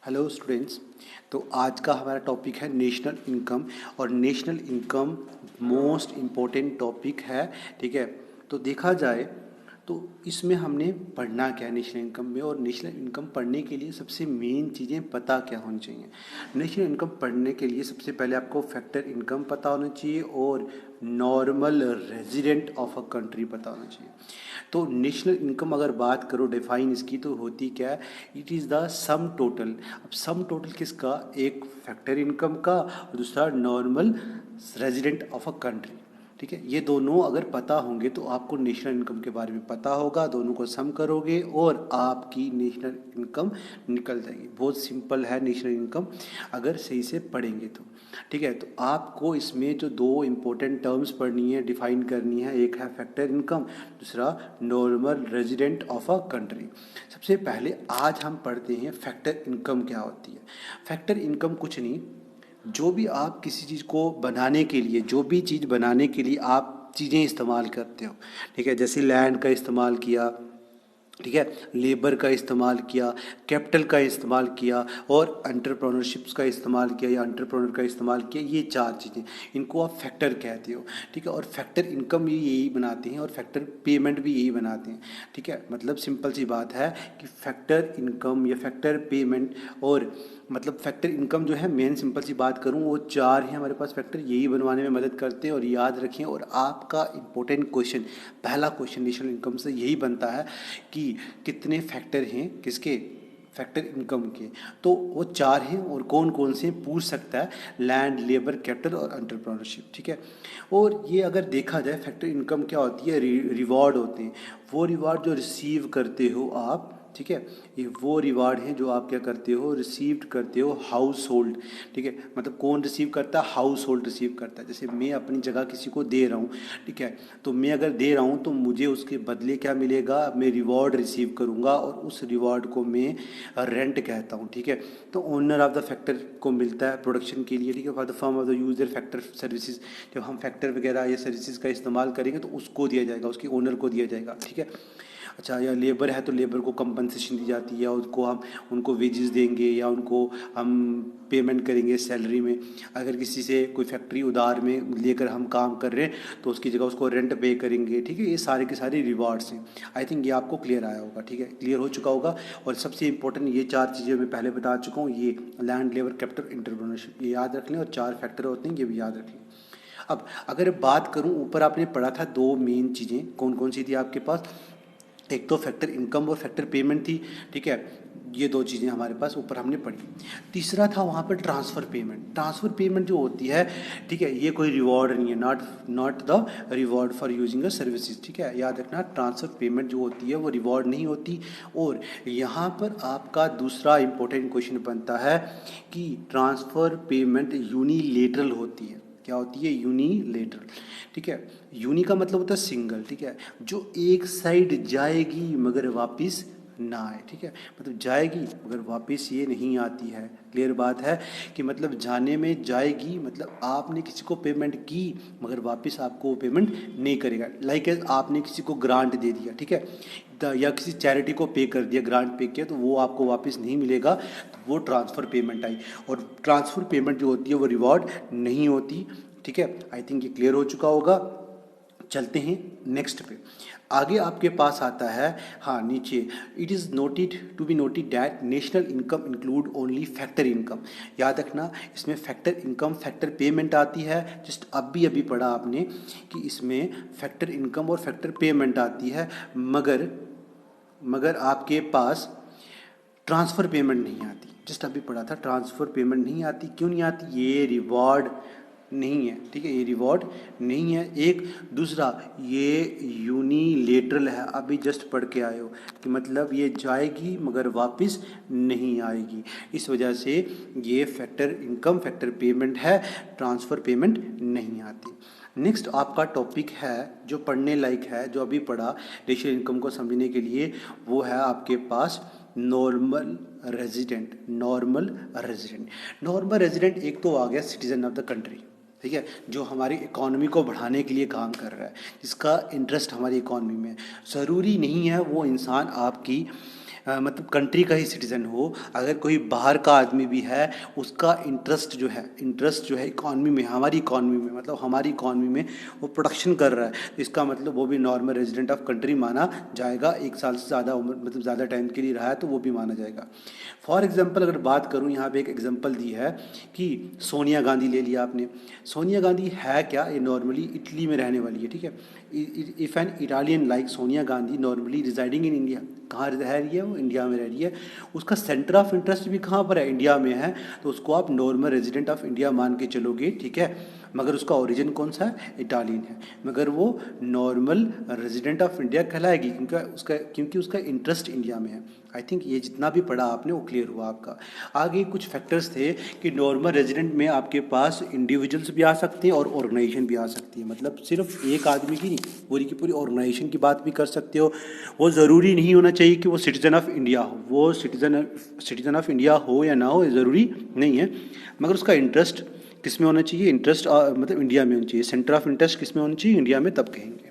Hello students. तो आज का हमारा टॉपिक है नेशनल इनकम। और national income most important topic है। ठीक है, तो देखा जाए तो इसमें हमने पढ़ना क्या है नेशनल इनकम में, और नेशनल इनकम पढ़ने के लिए सबसे मेन चीज़ें पता क्या होनी चाहिए। नेशनल इनकम पढ़ने के लिए सबसे पहले आपको फैक्टर इनकम पता होना चाहिए और normal resident of a country पता होना चाहिए। तो नेशनल इनकम अगर बात करो डिफाइन इसकी तो होती क्या है, it is the sum total. अब सम टोटल किसका, एक फैक्टर इनकम का और दूसरा normal resident of a country. ठीक है, ये दोनों अगर पता होंगे तो आपको नेशनल इनकम के बारे में पता होगा, दोनों को सम करोगे और आपकी नेशनल इनकम निकल जाएगी। बहुत सिंपल है नेशनल इनकम अगर सही से पढ़ेंगे तो। ठीक है, तो आपको इसमें जो दो इम्पोर्टेंट टर्म्स पढ़नी है, डिफाइन करनी है, एक है फैक्टर इनकम, दूसरा normal resident of a country. सबसे पहले आज हम पढ़ते हैं फैक्टर इनकम क्या होती है। फैक्टर इनकम कुछ नहीं, जो भी आप किसी चीज़ को बनाने के लिए, जो भी चीज़ बनाने के लिए आप चीज़ें इस्तेमाल करते हो, ठीक है, जैसे लैंड का इस्तेमाल किया, ठीक है, लेबर का इस्तेमाल किया, कैपिटल का इस्तेमाल किया और एंटरप्रेन्योरशिप्स का इस्तेमाल किया या एंटरप्रेन्योर का इस्तेमाल किया, ये चार चीज़ें, इनको आप फैक्टर कहते हो। ठीक है, और फैक्टर इनकम भी यही बनाते हैं और फैक्टर पेमेंट भी यही बनाते हैं। ठीक है, मतलब सिंपल सी बात है कि फैक्टर इनकम या फैक्टर पेमेंट और मतलब फैक्टर इनकम जो है, मेन सिंपल सी बात करूँ, वो चार हैं हमारे पास फैक्टर, यही बनवाने में मदद करते हैं। और याद रखें, और आपका इम्पोर्टेंट क्वेश्चन, पहला क्वेश्चन नेशनल इनकम से यही बनता है कि कितने फैक्टर हैं किसके, फैक्टर इनकम के। तो वो चार हैं और कौन कौन से पूछ सकता है, लैंड, लेबर, कैपिटल और एंटरप्रेन्योरशिप। ठीक है, और ये अगर देखा जाए फैक्टर इनकम क्या होती है, रिवॉर्ड होते हैं। वो रिवॉर्ड जो रिसीव करते हो आप, ठीक है, ये वो रिवार्ड हैं जो आप क्या करते हो, रिसीव्ड करते हो हाउस होल्ड। ठीक है, मतलब कौन रिसीव करता है, हाउस होल्ड रिसीव करता है। जैसे मैं अपनी जगह किसी को दे रहा हूँ, ठीक है, तो मैं अगर दे रहा हूँ तो मुझे उसके बदले क्या मिलेगा, मैं रिवॉर्ड रिसीव करूँगा और उस रिवॉर्ड को मैं रेंट कहता हूँ। ठीक है, तो ओनर ऑफ द फैक्टर को मिलता है प्रोडक्शन के लिए। ठीक है, for the firm of the user factor services, जब हम फैक्टर वगैरह या सर्विसेज का इस्तेमाल करेंगे तो उसको दिया जाएगा, उसके ओनर को दिया जाएगा। ठीक है, अच्छा, या लेबर है तो लेबर को कंपनसेशन दी जाती है, या उसको हम उनको वेजेस देंगे या उनको हम पेमेंट करेंगे सैलरी में। अगर किसी से कोई फैक्ट्री उधार में लेकर हम काम कर रहे हैं तो उसकी जगह उसको रेंट पे करेंगे। ठीक है, ये सारे के सारे रिवार्ड्स हैं। आई थिंक ये आपको क्लियर आया होगा। ठीक है, क्लियर हो चुका होगा। और सबसे इंपॉर्टेंट ये चार चीज़ें मैं पहले बता चुका हूँ, ये लैंड, लेबर, कैपिटल, एंटरप्रेन्योरशिप, ये याद रख लें, और चार फैक्टर होते हैं, ये भी याद रख लें। अब अगर बात करूं, ऊपर आपने पढ़ा था दो मेन चीज़ें, कौन कौन सी थी आपके पास, एक तो फैक्टर इनकम और फैक्टर पेमेंट थी। ठीक है, ये दो चीज़ें हमारे पास ऊपर हमने पढ़ी। तीसरा था वहाँ पर ट्रांसफ़र पेमेंट। ट्रांसफ़र पेमेंट जो होती है, ठीक है, ये कोई रिवॉर्ड नहीं है, not the reward for using a services. ठीक है, याद रखना, ट्रांसफ़र पेमेंट जो होती है वो रिवॉर्ड नहीं होती। और यहाँ पर आपका दूसरा इंपॉर्टेंट क्वेश्चन बनता है कि ट्रांसफ़र पेमेंट यूनिलेटरल होती है। क्या होती है, यूनिलेटरल। ठीक है, यूनि का मतलब होता है सिंगल। ठीक है, जो एक साइड जाएगी मगर वापस ना आए। ठीक है, मतलब जाएगी मगर वापस ये नहीं आती है। क्लियर बात है कि मतलब जाने में जाएगी, मतलब आपने किसी को पेमेंट की मगर वापस आपको वो पेमेंट नहीं करेगा। लाइक आपने किसी को ग्रांट दे दिया, ठीक है, या किसी चैरिटी को पे कर दिया, ग्रांट पे किया, तो वो आपको वापस नहीं मिलेगा, तो वो ट्रांसफ़र पेमेंट आई। और ट्रांसफ़र पेमेंट जो होती है वो रिवॉर्ड नहीं होती। ठीक है, आई थिंक ये क्लियर हो चुका होगा। चलते हैं नेक्स्ट पे। आगे आपके पास आता है, हाँ नीचे, it is noted to be noted that national income include only factor income. याद रखना, इसमें फैक्टर इनकम, फैक्टर पेमेंट आती है। जस्ट अभी अभी पढ़ा आपने कि इसमें फैक्टर इनकम और फैक्टर पेमेंट आती है, मगर आपके पास ट्रांसफ़र पेमेंट नहीं आती। जस्ट अभी पढ़ा था, ट्रांसफ़र पेमेंट नहीं आती। क्यों नहीं आती, ये रिवॉर्ड नहीं है। ठीक है, ये रिवॉर्ड नहीं है। एक दूसरा, ये यूनिलेटरल है, अभी जस्ट पढ़ के आए हो कि मतलब ये जाएगी मगर वापस नहीं आएगी। इस वजह से ये फैक्टर इनकम, फैक्टर पेमेंट है, ट्रांसफ़र पेमेंट नहीं आती। नेक्स्ट आपका टॉपिक है जो पढ़ने लायक है, जो अभी पढ़ा नेशनल इनकम को समझने के लिए, वो है आपके पास normal resident. Normal resident, normal resident एक तो आ गया सिटीजन ऑफ द कंट्री। ठीक है, जो हमारी इकॉनमी को बढ़ाने के लिए काम कर रहा है, जिसका इंटरेस्ट हमारी इकॉनमी में है। ज़रूरी नहीं है वो इंसान आपकी मतलब कंट्री का ही सिटीज़न हो, अगर कोई बाहर का आदमी भी है, उसका इंटरेस्ट जो है इकॉनमी में, हमारी इकॉनमी में, मतलब हमारी इकॉनमी में वो प्रोडक्शन कर रहा है, तो इसका मतलब वो भी नॉर्मल रेजिडेंट ऑफ कंट्री माना जाएगा। 1 साल से ज़्यादा उम्र, मतलब ज़्यादा टाइम के लिए रहा है तो वो भी माना जाएगा। फॉर एग्जाम्पल अगर बात करूँ, यहाँ पे एक एग्जाम्पल दी है कि सोनिया गांधी ले लिया आपने। सोनिया गांधी है क्या? ये नॉर्मली इटली में रहने वाली है, ठीक है। If an Italian like Sonia Gandhi normally residing in India, कहाँ रह रही है वो? इंडिया में रह रही है। उसका सेंटर ऑफ इंटरेस्ट भी कहाँ पर है? इंडिया में है, तो उसको आप नॉर्मल रेजिडेंट ऑफ इंडिया मान के चलोगे, ठीक है। मगर उसका ओरिजिन कौन सा है? इटालियन है, मगर वो नॉर्मल रेजिडेंट ऑफ इंडिया कहलाएगी क्योंकि उसका इंटरेस्ट इंडिया में है। आई थिंक ये जितना भी पढ़ा आपने वो क्लियर हुआ आपका। आगे कुछ फैक्टर्स थे कि नॉर्मल रेजिडेंट में आपके पास इंडिविजुअल्स भी आ सकते हैं और ऑर्गेनाइजेशन भी आ सकती है, मतलब सिर्फ एक आदमी की नहीं, पूरी की पूरी ऑर्गेनाइजेशन की बात भी कर सकते हो। वो ज़रूरी नहीं होना चाहिए कि वो सिटीज़न ऑफ इंडिया हो, वो सिटीज़न ऑफ इंडिया हो या ना हो, ये ज़रूरी नहीं है, मगर उसका इंटरेस्ट किस में होना चाहिए? इंटरेस्ट मतलब इंडिया में होना चाहिए। सेंटर ऑफ इंटरेस्ट किस में होना चाहिए? इंडिया में, तब कहेंगे।